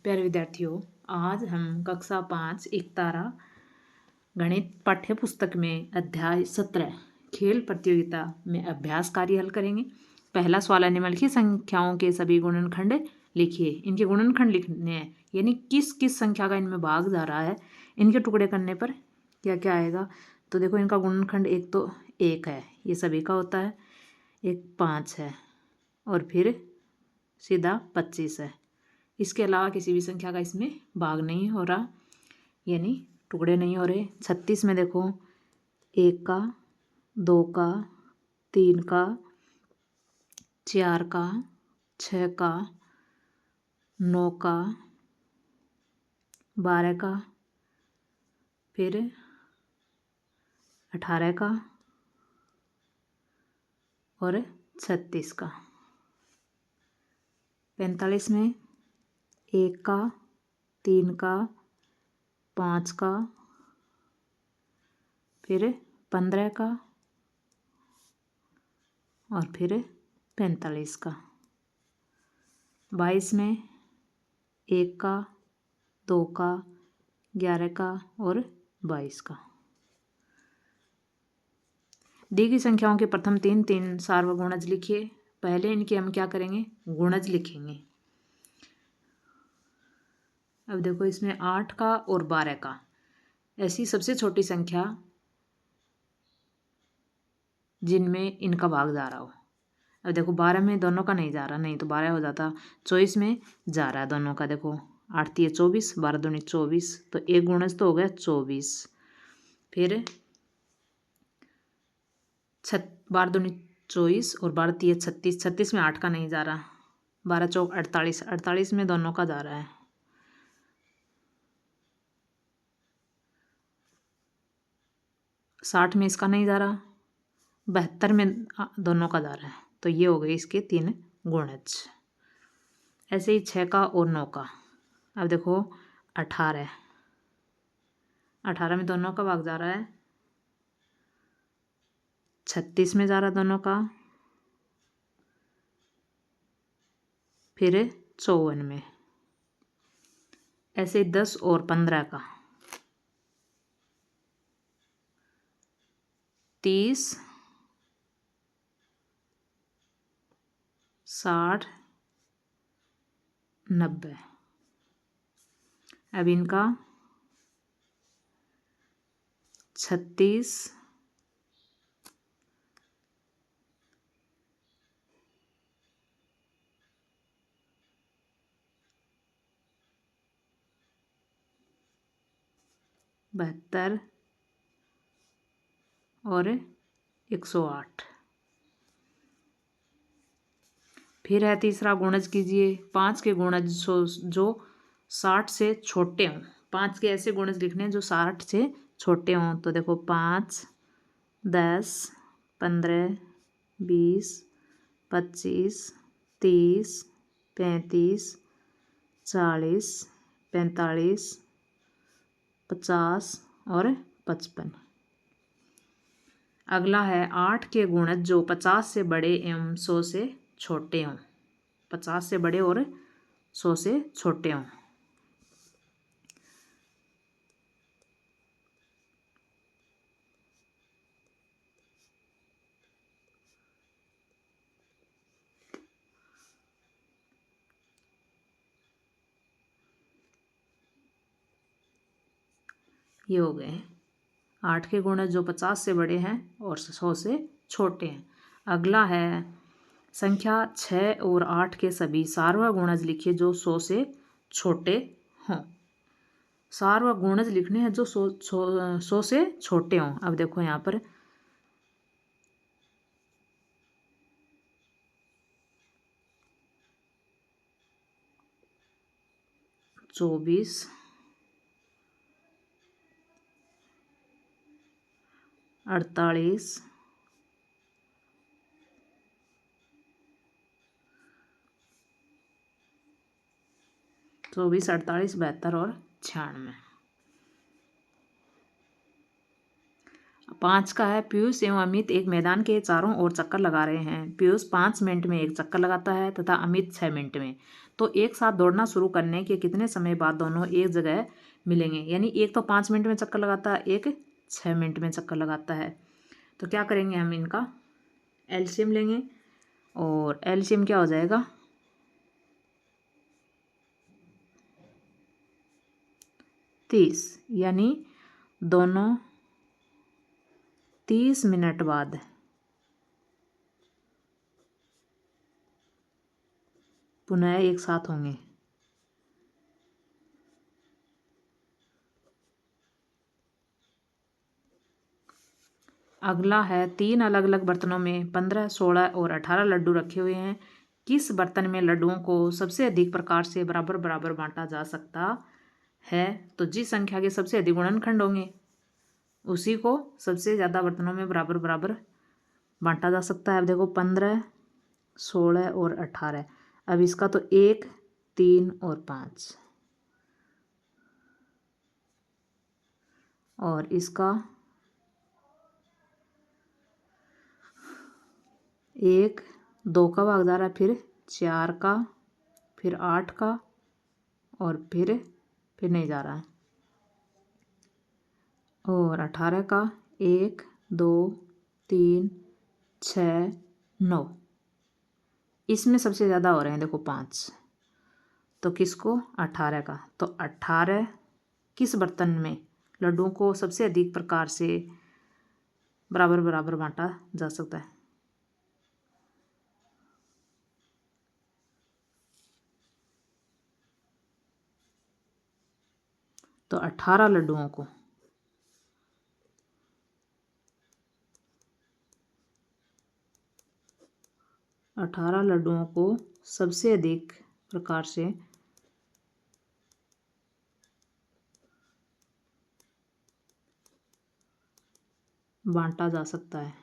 प्यारे विद्यार्थियों, आज हम कक्षा 5 एकतारा गणित पाठ्य पुस्तक में अध्याय 17 खेल प्रतियोगिता में अभ्यास कार्य हल करेंगे। पहला सवाल है, निम्नलिखित संख्याओं के सभी गुणनखंड लिखिए। इनके गुणनखंड लिखने हैं, यानी किस किस संख्या का इनमें भाग जा रहा है। इनके टुकड़े करने पर क्या क्या आएगा। तो देखो, इनका गुणनखंड एक तो 1 है, ये सभी का होता है। एक 5 है और फिर सीधा 25 है। इसके अलावा किसी भी संख्या का इसमें भाग नहीं हो रहा, यानी टुकड़े नहीं हो रहे। 36 में देखो, 1 का, 2 का, 3 का, 4 का, 6 का, 9 का, 12 का, फिर 18 का और 36 का। 45 में 1 का, 3 का, 5 का, फिर 15 का और फिर 45 का। 22 में 1 का, 2 का, 11 का और 22 का। दी गई संख्याओं के प्रथम तीन सार्वगुणज लिखिए। पहले इनके हम क्या करेंगे, गुणज लिखेंगे। अब देखो, इसमें 8 का और 12 का, ऐसी सबसे छोटी संख्या जिनमें इनका भाग जा रहा हो। अब देखो, 12 में दोनों का नहीं जा रहा, नहीं तो 12 हो जाता। 24 में जा रहा है दोनों का। देखो, 8 3 24, 12 दूनी 24, तो एक गुणज तो हो गया 24। फिर 12 दूनी 24 और 12 3 36, 36 में 8 का नहीं जा रहा। 12 चौक 48, 48 में दोनों का जा रहा है। 60 में इसका नहीं जा रहा। 72 में दोनों का जा रहा है। तो ये हो गए इसके 3 गुणज। ऐसे ही 6 का और 9 का। अब देखो, 18, 18 में दोनों का भाग जा रहा है। 36 में जा रहा दोनों का। फिर 54 में। ऐसे 10 और 15 का। 30, 60, 90। अब इनका 36, 72 और 108। फिर है तीसरा, गुणज कीजिए। 5 के गुणज जो 60 से छोटे हों। 5 के ऐसे गुणज लिखने हैं जो 60 से छोटे हों। तो देखो, 5, 10, 15, 20, 25, 30, 35, 40, 45, 50 और 55। अगला है 8 के गुणज जो 50 से बड़े एवं 100 से छोटे हों। 50 से बड़े और 100 से छोटे हों। ये हो गए 8 के गुणज जो 50 से बड़े हैं और 100 से छोटे हैं। अगला है संख्या 6 और 8 के सभी सार्वगुणज लिखिए जो 100 से छोटे हों। सार्वगुणज लिखने हैं जो 100 से छोटे हों। अब देखो, यहाँ पर 24, 48, 24, 48, 72 और 96। 5 का है, पीयूष एवं अमित एक मैदान के चारों ओर चक्कर लगा रहे हैं। पीयूष 5 मिनट में एक चक्कर लगाता है तथा अमित 6 मिनट में। तो एक साथ दौड़ना शुरू करने के कितने समय बाद दोनों एक जगह मिलेंगे? यानी एक तो 5 मिनट में चक्कर लगाता है, एक 6 मिनट में चक्कर लगाता है। तो क्या करेंगे, हम इनका एलसीएम लेंगे और एलसीएम क्या हो जाएगा, 30, यानी दोनों 30 मिनट बाद पुनः एक साथ होंगे। अगला है, 3 अलग अलग बर्तनों में 15, 16 और 18 लड्डू रखे हुए हैं। किस बर्तन में लड्डुओं को सबसे अधिक प्रकार से बराबर बराबर बांटा जा सकता है? तो जिस संख्या के सबसे अधिक गुणनखंड होंगे उसी को सबसे ज़्यादा बर्तनों में बराबर बराबर बांटा जा सकता है। अब देखो 15, 16 और 18। अब इसका तो 1, 3 और 5 और इसका 1, 2 का भाग जा रहा है, फिर 4 का, फिर 8 का और फिर नहीं जा रहा है। और 18 का 1, 2, 3, 6, 9। इसमें सबसे ज़्यादा हो रहे हैं देखो 5। तो किसको? 18 का। तो 18 किस बर्तन में लड्डुओं को सबसे अधिक प्रकार से बराबर बराबर बांटा जा सकता है? तो 18 लड्डुओं को 18 लड्डुओं को सबसे अधिक प्रकार से बांटा जा सकता है।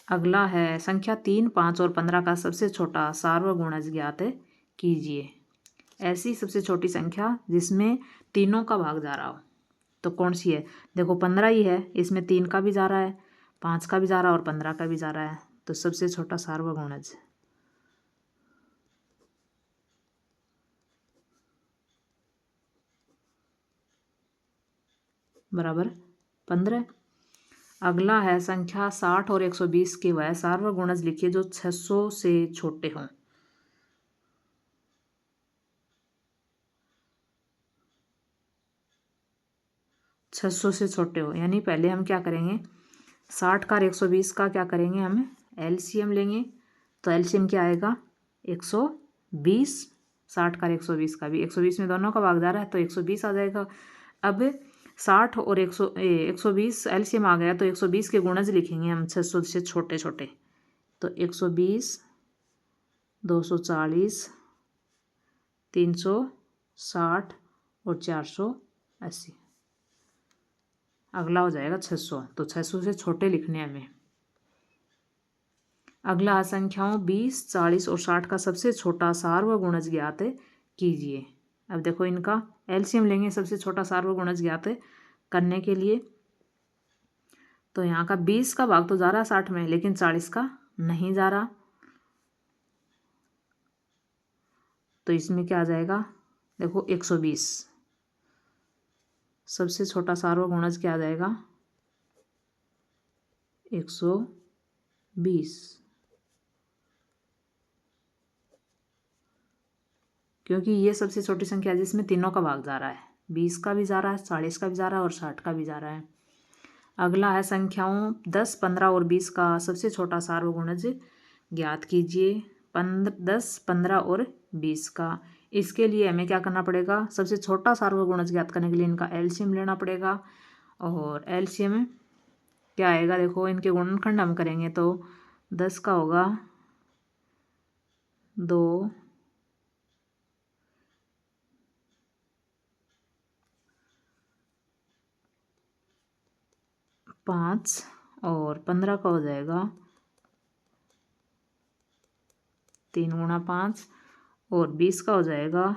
अगला है, संख्या 3, 5 और 15 का सबसे छोटा सार्वगुणज ज्ञात कीजिए। ऐसी सबसे छोटी संख्या जिसमें तीनों का भाग जा रहा हो तो कौन सी है? देखो 15 ही है, इसमें 3 का भी जा रहा है, 5 का भी जा रहा है और 15 का भी जा रहा है। तो सबसे छोटा सार्वगुणज बराबर 15। अगला है, संख्या 60 और 120 के वह सार्वगुणज लिखिए जो 600 से छोटे हों। 600 से छोटे हो, यानी पहले हम क्या करेंगे, 60 का और 120 का क्या करेंगे, हम एलसीएम लेंगे। तो एलसीएम क्या आएगा, 120। 60 का और 120 का भी, 120 में दोनों का भाग जा रहा है तो 120 आ जाएगा। अब 60 और 120 एलसीएम आ गया तो 120 के गुणज लिखेंगे हम 600 से छोटे छोटे। तो 120, 240, 360 और 480। अगला हो जाएगा 600। तो 600 से छोटे लिखने हैं हमें। अगला संख्याओं 20, 40 और 60 का सबसे छोटा सार्वगुणज ज्ञात कीजिए। अब देखो इनका एलसीएम लेंगे सबसे छोटा सार्वगुणज ज्ञात करने के लिए। तो यहाँ का 20 का भाग तो जा रहा है 60 में, लेकिन 40 का नहीं जा रहा। तो इसमें क्या आ जाएगा, देखो 120 सबसे छोटा सार्वगुणज क्या आ जाएगा, 120, क्योंकि ये सबसे छोटी संख्या है जिसमें तीनों का भाग जा रहा है। 20 का भी जा रहा है, 40 का भी जा रहा है और 60 का भी जा रहा है। अगला है, संख्याओं 10, 15 और 20 का सबसे छोटा सार्वगुणज ज्ञात कीजिए। 10, 15 और 20 का। इसके लिए हमें क्या करना पड़ेगा, सबसे छोटा सार्वगुणज ज्ञात करने के लिए इनका एलसीएम लेना पड़ेगा। और एलसीएम क्या आएगा, देखो इनके गुणनखंड हम करेंगे तो 10 का होगा 2, 5 और 15 का हो जाएगा 3 × 5 और 20 का हो जाएगा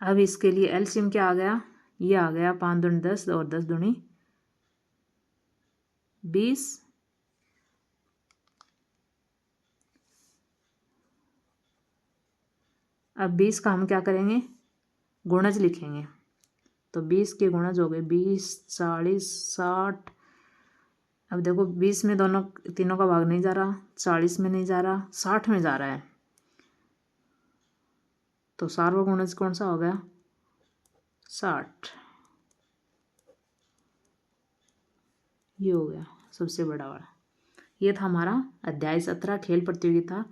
अब इसके लिए एलसीएम क्या आ गया, ये आ गया 5 दूनी 10 और 10 दूनी 20। अब 20 का हम क्या करेंगे, गुणज लिखेंगे। तो 20 के गुणज हो गए 20, 40, 60। अब देखो 20 में दोनों तीनों का भाग नहीं जा रहा, 40 में नहीं जा रहा, 60 में जा रहा है। तो सार्वगुणज कौन सा हो गया, 60। ये हो गया सबसे बड़ा वाला। ये था हमारा अध्याय 17 खेल प्रतियोगिता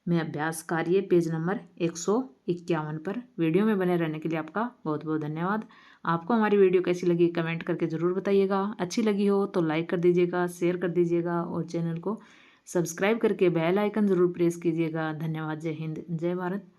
में अभ्यास कार्य, पेज नंबर 151 पर। वीडियो में बने रहने के लिए आपका बहुत बहुत धन्यवाद। आपको हमारी वीडियो कैसी लगी कमेंट करके ज़रूर बताइएगा। अच्छी लगी हो तो लाइक कर दीजिएगा, शेयर कर दीजिएगा और चैनल को सब्सक्राइब करके बेल आइकन ज़रूर प्रेस कीजिएगा। धन्यवाद। जय हिंद, जय भारत।